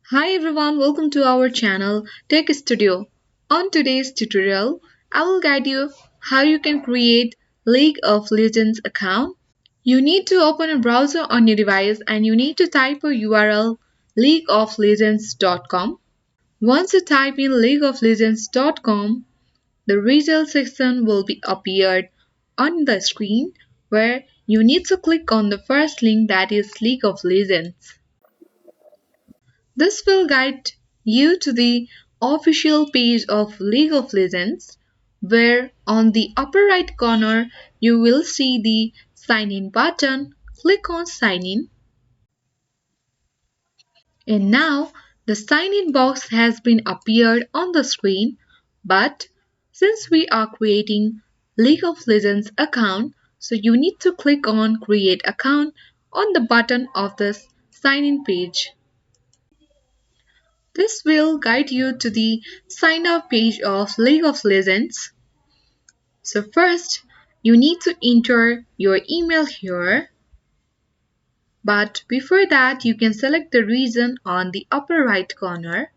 Hi everyone, welcome to our channel Tech Studio. On today's tutorial, I will guide you how you can create League of Legends account. You need to open a browser on your device and you need to type a URL leagueoflegends.com. Once you type in leagueoflegends.com, the result section will be appeared on the screen where you need to click on the first link, that is League of Legends. This will guide you to the official page of League of Legends, where on the upper right corner you will see the sign in button. Click on sign in, and now the sign in box has been appeared on the screen. But since we are creating League of Legends account, so you need to click on create account on the button of this sign in page. This will guide you to the sign up page of League of Legends. So first, you need to enter your email here. But before that, you can select the region on the upper right corner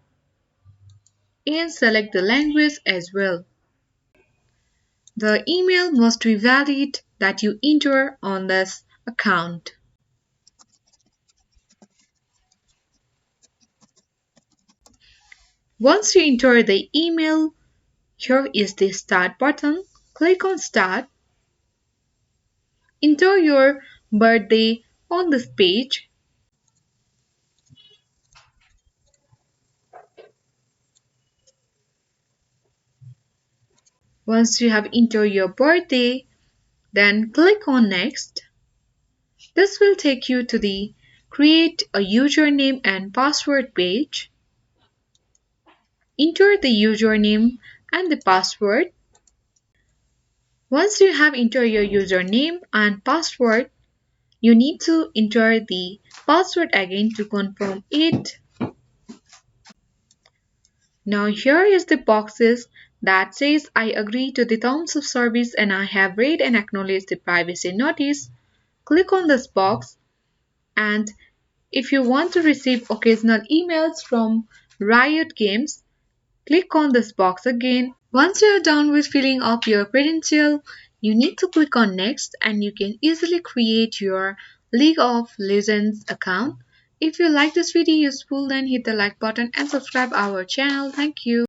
and select the language as well. The email must be valid that you enter on this account. Once you enter the email, here is the start button. Click on start. Enter your birthday on this page. Once you have entered your birthday, then click on next. This will take you to the create a username and password page. Enter the username and the password. Once you have entered your username and password, you need to enter the password again to confirm it. Now here is the boxes that says I agree to the terms of service and I have read and acknowledged the privacy notice. Click on this box, and if you want to receive occasional emails from Riot Games, click on this box again. Once you are done with filling up your credential, you need to click on next and you can easily create your League of Legends account. If you like this video useful, then hit the like button and subscribe our channel. Thank you.